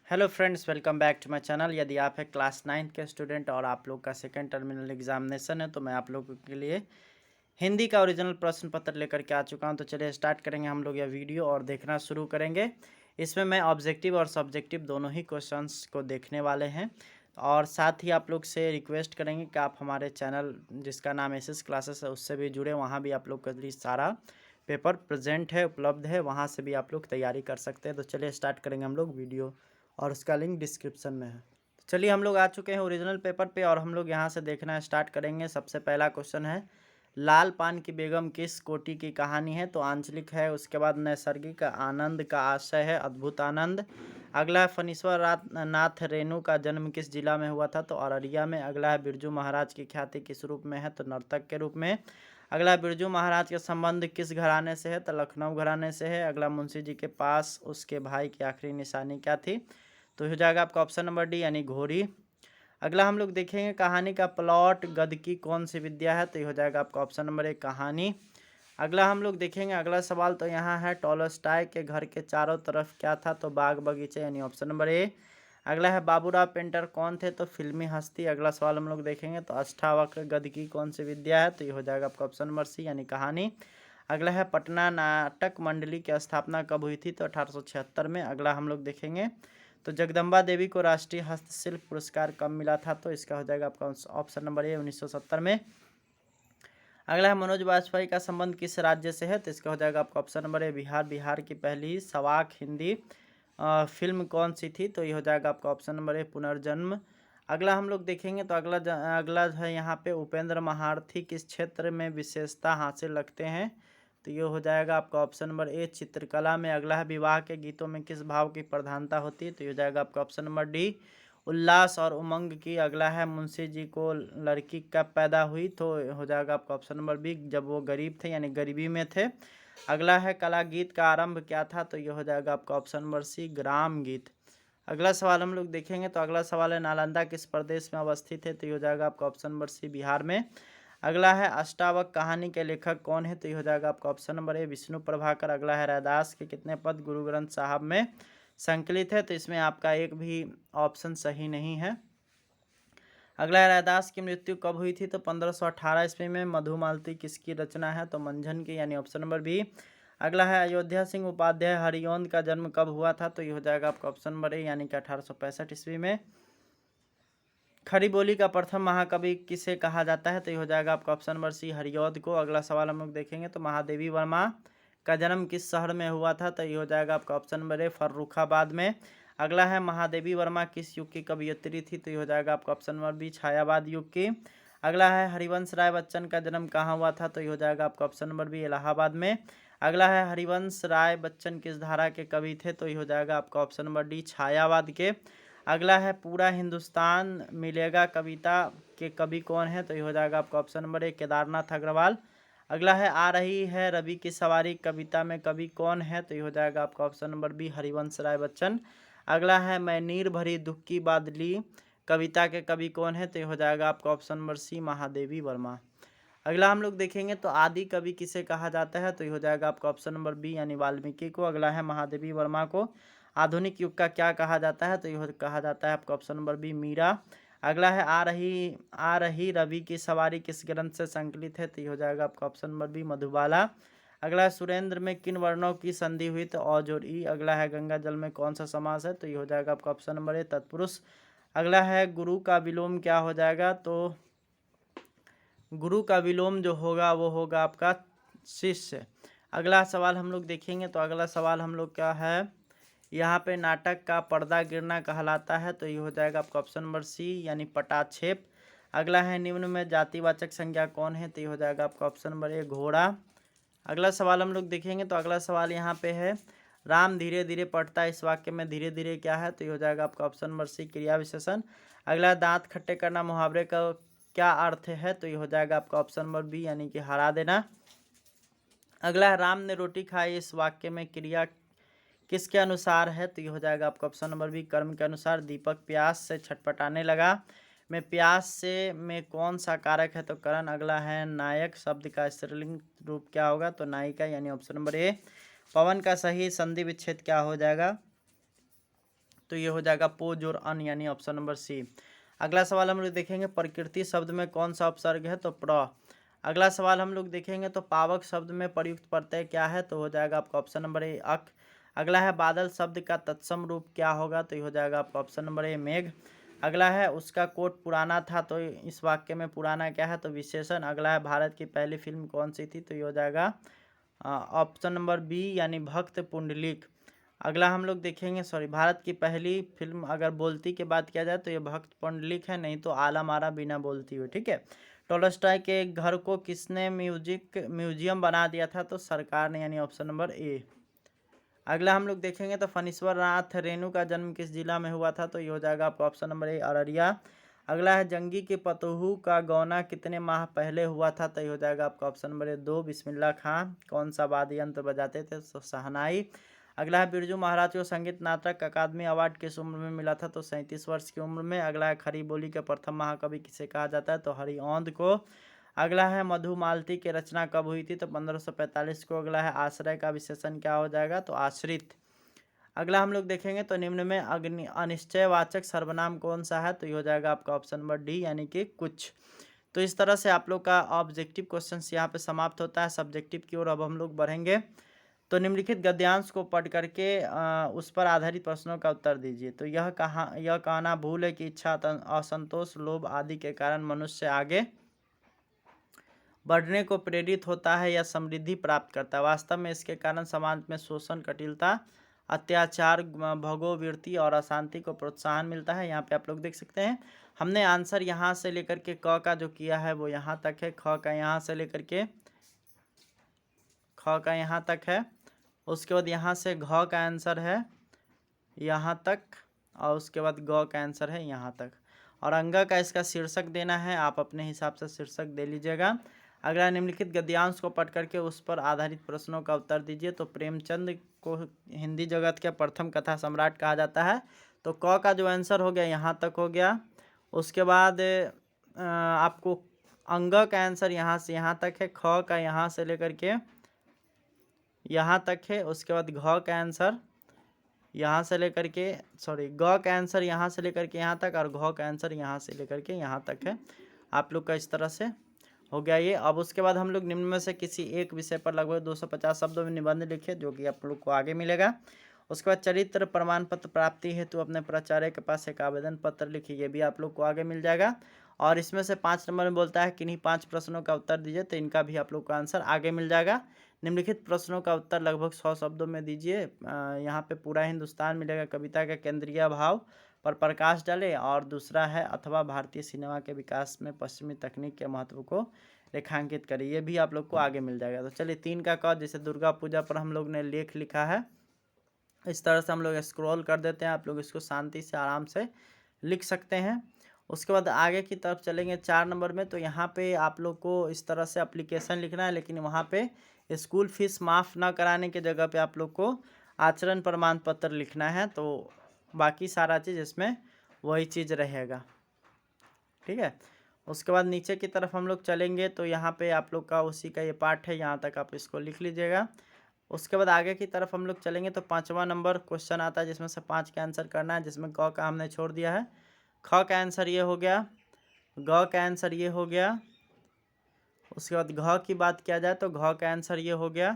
Hello friends, welcome back to my channel. यदि आप है क्लास 9th के स्टूडेंट और आप लोग का सेकंड टर्मिनल एग्जामिनेशन है तो मैं आप लोगों के लिए हिंदी का ओरिजिनल प्रश्न पत्र लेकर के आ चुका हूं। तो चलिए स्टार्ट करेंगे हम लोग यह वीडियो और देखना शुरू करेंगे। इसमें मैं ऑब्जेक्टिव और सब्जेक्टिव दोनों ही क्वेश्चंस को देखने वाले हैं और साथ ही आप लोग से रिक्वेस्ट करेंगे कि आप हमारे चैनल जिसका नाम एसएस क्लासेस है उससे भी जुड़े। वहाँ भी आप लोग के लिए सारा पेपर प्रेजेंट है, उपलब्ध है, वहाँ से भी आप लोग तैयारी कर सकते हैं। तो चलिए स्टार्ट करेंगे हम लोग वीडियो और उसका लिंक डिस्क्रिप्शन में है। तो चलिए हम लोग आ चुके हैं ओरिजिनल पेपर पे और हम लोग यहाँ से देखना स्टार्ट करेंगे। सबसे पहला क्वेश्चन है, लाल पान की बेगम किस कोटि की कहानी है? तो आंचलिक है। उसके बाद नैसर्गिक आनंद का आशय है अद्भुत आनंद। अगला है, फणीश्वर नाथ रेणु का जन्म किस जिला में हुआ था? तो अररिया में। अगला है, बिरजू महाराज की ख्याति किस रूप में है? तो नर्तक के रूप में। अगला, बिरजू महाराज के संबंध किस घराने से है? तो लखनऊ घराने से है। अगला, मुंशी जी के पास उसके भाई की आखिरी निशानी क्या थी? तो हो जाएगा आपका ऑप्शन नंबर डी यानी घोड़ी। अगला हम लोग देखेंगे, कहानी का प्लॉट गद्य की कौन सी विद्या है? तो ये हो जाएगा आपका ऑप्शन नंबर एक कहानी। अगला हम लोग देखेंगे, अगला सवाल तो यहाँ है, टॉलस्टॉय के घर के चारों तरफ क्या था? तो बाग बगीचे यानी ऑप्शन नंबर ए। अगला है, बाबूराव पेंटर कौन थे? तो फिल्मी हस्ती। अगला सवाल हम लोग देखेंगे, तो अष्टावक्र गद्य की कौन सी विद्या है? तो ये हो जाएगा आपका ऑप्शन नंबर सी यानी कहानी। अगला है, पटना नाटक मंडली की स्थापना कब हुई थी? तो 1876 में। अगला हम लोग देखेंगे, तो जगदम्बा देवी को राष्ट्रीय हस्तशिल्प पुरस्कार कब मिला था? तो इसका हो जाएगा आपका ऑप्शन नंबर ए 1970 में। अगला है, मनोज वाजपेयी का संबंध किस राज्य से है? तो इसका हो जाएगा आपका ऑप्शन नंबर ए बिहार। बिहार की पहली सवाक हिंदी फिल्म कौन सी थी? तो ये हो जाएगा आपका ऑप्शन नंबर ए पुनर्जन्म। अगला हम लोग देखेंगे, तो अगला है यहाँ पे, उपेंद्र महारथी किस क्षेत्र में विशेषता हासिल रखते हैं? तो ये हो जाएगा आपका ऑप्शन नंबर ए चित्रकला में। अगला है, विवाह के गीतों में किस भाव की प्रधानता होती है? तो ये हो जाएगा आपका ऑप्शन नंबर डी उल्लास और उमंग की। अगला है, मुंशी जी को लड़की कब पैदा हुई? तो हो जाएगा आपका ऑप्शन नंबर बी जब वो गरीब थे यानी गरीबी में थे। अगला है, कला गीत का आरंभ क्या था? तो ये हो जाएगा आपका ऑप्शन नंबर सी ग्राम गीत। अगला सवाल हम लोग देखेंगे, तो अगला सवाल है, नालंदा किस प्रदेश में अवस्थित है? तो ये हो जाएगा आपका ऑप्शन नंबर सी बिहार में। अगला है, अष्टावक कहानी के लेखक कौन है? तो ये हो जाएगा आपका ऑप्शन नंबर ए विष्णु प्रभाकर। अगला है, रैदास के कितने पद गुरु ग्रंथ साहब में संकलित है? तो इसमें आपका एक भी ऑप्शन सही नहीं है। अगला है, रैदास की मृत्यु कब हुई थी? तो 1518 ईस्वी में। मधुमालती किसकी रचना है? तो मंझन की यानी ऑप्शन नंबर बी। अगला है, अयोध्या सिंह उपाध्याय हरिऔंध का जन्म कब हुआ था? तो ये हो जाएगा आपका ऑप्शन नंबर ए यानी कि 1865 ईस्वी में। खड़ी बोली का प्रथम महाकवि किसे कहा जाता है? तो ये हो जाएगा आपका ऑप्शन नंबर सी हरिऔध को। अगला सवाल हम लोग देखेंगे, तो महादेवी वर्मा का जन्म किस शहर में हुआ था? तो ये हो जाएगा आपका ऑप्शन नंबर ए फर्रुखाबाद में। अगला है, महादेवी वर्मा किस युग की कवयित्री थी? तो ये हो जाएगा आपका ऑप्शन नंबर बी छायावाद युग की। अगला है, हरिवंश राय बच्चन का जन्म कहाँ हुआ था? तो ये हो जाएगा आपका ऑप्शन नंबर बी इलाहाबाद में। अगला है, हरिवंश राय बच्चन किस धारा के कवि थे? तो ये हो जाएगा आपका ऑप्शन नंबर डी छायावाद के। अगला है, पूरा हिंदुस्तान मिलेगा कविता के कवि कौन है? तो ये हो जाएगा आपका option number A Kedarnath Agrawal. अगला है, आ रही है रवि की सवारी कविता में कवि कौन है? तो ये हो जाएगा आपका option number B Harivansh Rai Bachchan. अगला है, मैं नीर भरी दुख की बादली कविता के कवि कौन है? तो ये हो जाएगा आपका option number C Mahadevi Verma. अगला हम लोग देखेंगे, तो आदि कवि किसे कहा जाता है? तो ये हो जाएगा आपका ऑप्शन नंबर बी यानी वाल्मीकि को। अगला है, महादेवी वर्मा को आधुनिक युग का क्या कहा जाता है? तो ये कहा जाता है आपका ऑप्शन नंबर बी मीरा। अगला है, आ रही रवि की सवारी किस ग्रंथ से संकलित है? तो ये हो जाएगा आपका ऑप्शन नंबर बी मधुबाला। अगला है, सुरेंद्र में किन वर्णों की संधि हुई? तो औ जोड़ ई। अगला है, गंगा जल में कौन सा समास है? तो ये हो जाएगा आपका ऑप्शन नंबर ए तत्पुरुष। अगला है, गुरु का विलोम क्या हो जाएगा? तो गुरु का विलोम जो होगा वो होगा आपका शिष्य। अगला सवाल हम लोग देखेंगे, तो अगला सवाल हम लोग क्या है, यहाँ पे नाटक का पर्दा गिरना कहलाता है? तो ये हो जाएगा आपका ऑप्शन नंबर सी यानी पटाक्षेप। अगला है, निम्न में जातिवाचक संज्ञा कौन है? तो ये हो जाएगा आपका ऑप्शन नंबर ए घोड़ा। अगला सवाल हम लोग देखेंगे, तो अगला सवाल यहाँ पे है, राम धीरे धीरे पढ़ता है, इस वाक्य में धीरे धीरे क्या है? तो ये हो जाएगा आपका ऑप्शन नंबर सी क्रिया विशेषण। अगला, दांत खट्टे करना मुहावरे का क्या अर्थ है? तो ये हो जाएगा आपका ऑप्शन नंबर बी यानी कि हरा देना। अगला है, राम ने रोटी खाई, इस वाक्य में क्रिया किसके अनुसार है? तो ये हो जाएगा आपका ऑप्शन नंबर बी कर्म के अनुसार। दीपक प्यास से छटपटाने लगा में प्यास से में कौन सा कारक है? तो करण। अगला है, नायक शब्द का स्त्रीलिंग रूप क्या होगा? तो नायिका यानी ऑप्शन नंबर ए। पवन का सही संधि विच्छेद क्या हो जाएगा? तो ये हो जाएगा पोज और अन, यानी ऑप्शन नंबर सी। अगला सवाल हम लोग देखेंगे प्रकृति शब्द में कौन सा उपसर्ग है, तो प्र। अगला सवाल हम लोग देखेंगे तो पावक शब्द में प्रयुक्त प्रत्यय क्या है, तो हो जाएगा आपका ऑप्शन नंबर ए अक। अगला है बादल शब्द का तत्सम रूप क्या होगा, तो ये हो जाएगा आपका ऑप्शन नंबर ए मेघ। अगला है उसका कोट पुराना था, तो इस वाक्य में पुराना क्या है, तो विशेषण। अगला है भारत की पहली फिल्म कौन सी थी, तो ये हो जाएगा ऑप्शन नंबर बी यानी भक्त पुंडलिक। अगला हम लोग देखेंगे भारत की पहली फिल्म अगर बोलती के बात किया जाए तो ये भक्त पुंडलिक है, नहीं तो आला मारा बिना बोलती हुई। ठीक है। टॉलस्टॉय के घर को किसने म्यूजियम बना दिया था, तो सरकार ने, यानी ऑप्शन नंबर ए। अगला हम लोग देखेंगे तो फणीश्वर नाथ रेणु का जन्म किस जिला में हुआ था, तो ये हो जाएगा आपका ऑप्शन नंबर ए अररिया। अगला है जंगी के पतोहू का गौना कितने माह पहले हुआ था, तो ये हो जाएगा आपका ऑप्शन नंबर ए 2 बिस्मिल्लाह खां। कौन सा वाद्य यंत्र बजाते थे, तो शहनाई। अगला है बिरजू महाराज को संगीत नाटक अकादमी अवार्ड किस उम्र में मिला था, तो 37 वर्ष की उम्र में। अगला है खड़ी बोली के प्रथम महाकवि किसे कहा जाता है, तो हरिऔंध को। अगला है मधुमालती की रचना कब हुई थी, तो 1545 को। अगला है आश्रय का विशेषण क्या हो जाएगा, तो आश्रित। अगला हम लोग देखेंगे तो निम्न में अनिश्चयवाचक सर्वनाम कौन सा है, तो ये हो जाएगा आपका ऑप्शन नंबर डी यानी कि कुछ। तो इस तरह से आप लोग का ऑब्जेक्टिव क्वेश्चंस यहाँ पे समाप्त होता है। सब्जेक्टिव की ओर अब हम लोग बढ़ेंगे। तो निम्नलिखित गद्यांश को पढ़ करके उस पर आधारित प्रश्नों का उत्तर दीजिए। तो यह कहना भूल है कि इच्छा, असंतोष, लोभ आदि के कारण मनुष्य आगे बढ़ने को प्रेरित होता है या समृद्धि प्राप्त करता है। वास्तव में इसके कारण समाज में शोषण, कटिलता, अत्याचार, भोगोवृत्ति और अशांति को प्रोत्साहन मिलता है। यहाँ पे आप लोग देख सकते हैं हमने आंसर यहाँ से लेकर के क का जो किया है वो यहाँ तक है, ख का यहाँ से लेकर के ख का यहाँ तक है। उसके बाद यहाँ से घ का आंसर है यहाँ तक, और उसके बाद ग का आंसर है यहाँ तक। और अंग का इसका शीर्षक देना है, आप अपने हिसाब से शीर्षक दे लीजिएगा। अगला निम्नलिखित गद्यांश को पढ़ करके उस पर आधारित प्रश्नों का उत्तर दीजिए। तो प्रेमचंद को हिंदी जगत के प्रथम कथा सम्राट कहा जाता है। तो क का जो आंसर हो गया यहाँ तक हो गया। उसके बाद आपको अंग का आंसर यहाँ से यहाँ तक है, ख का यहाँ से लेकर के यहाँ तक है। उसके बाद घ का आंसर यहाँ से लेकर के ग का आंसर यहाँ से लेकर के यहाँ तक, और घ का आंसर यहाँ से लेकर के यहाँ तक है। आप लोग का इस तरह से हो गया ये। अब उसके बाद हम लोग निम्न में से किसी एक विषय पर लगभग 250 शब्दों में निबंध लिखे, जो कि आप लोग को आगे मिलेगा। उसके बाद चरित्र प्रमाण पत्र प्राप्ति हेतु अपने प्राचार्य के पास एक आवेदन पत्र लिखिए, ये भी आप लोग को आगे मिल जाएगा। और इसमें से 5 नंबर में बोलता है किन्हीं 5 प्रश्नों का उत्तर दीजिए, तो इनका भी आप लोग का आंसर आगे मिल जाएगा। निम्नलिखित प्रश्नों का उत्तर लगभग 100 शब्दों में दीजिए। यहाँ पे पूरा हिंदुस्तान मिलेगा, कविता का केंद्रीय भाव पर प्रकाश डाले, और दूसरा है अथवा भारतीय सिनेमा के विकास में पश्चिमी तकनीक के महत्व को रेखांकित करिए, ये भी आप लोग को आगे मिल जाएगा। तो चलिए 3 का क, जैसे दुर्गा पूजा पर हम लोग ने लेख लिखा है, इस तरह से हम लोग स्क्रॉल कर देते हैं। आप लोग इसको शांति से आराम से लिख सकते हैं। उसके बाद आगे की तरफ चलेंगे 4 नंबर में। तो यहाँ पे आप लोग को इस तरह से एप्लीकेशन लिखना है, लेकिन वहाँ पे स्कूल फीस माफ़ ना कराने के जगह पे आप लोग को आचरण प्रमाण पत्र लिखना है। तो बाकी सारा चीज़ इसमें वही चीज़ रहेगा। ठीक है। उसके बाद नीचे की तरफ हम लोग चलेंगे तो यहाँ पे आप लोग का उसी का ये पार्ट है, यहाँ तक आप इसको लिख लीजिएगा। उसके बाद आगे की तरफ हम लोग चलेंगे तो 5वां नंबर क्वेश्चन आता है, जिसमें से 5 का आंसर करना है, जिसमें क का हमने छोड़ दिया है। ख का आंसर ये हो गया, ग का आंसर ये हो गया। उसके बाद घ की बात किया जाए तो घ का आंसर ये हो गया।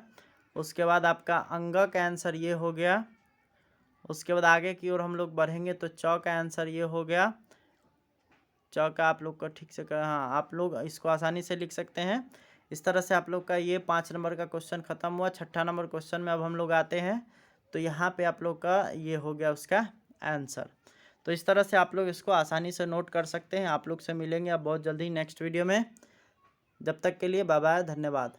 उसके बाद आपका अंग का आंसर ये हो गया। उसके बाद आगे की ओर हम लोग बढ़ेंगे तो च का आंसर ये हो गया। च का आप लोग को ठीक से हाँ, आप लोग इसको आसानी से लिख सकते हैं। इस तरह से आप लोग का ये 5 नंबर का क्वेश्चन खत्म हुआ। 6ठा नंबर क्वेश्चन में अब हम लोग आते हैं। तो यहाँ पे आप लोग का ये हो गया उसका आंसर। तो इस तरह से आप लोग इसको आसानी से नोट कर सकते हैं। आप लोग से मिलेंगे अब बहुत जल्दी नेक्स्ट वीडियो में। जब तक के लिए बाय बाय, धन्यवाद।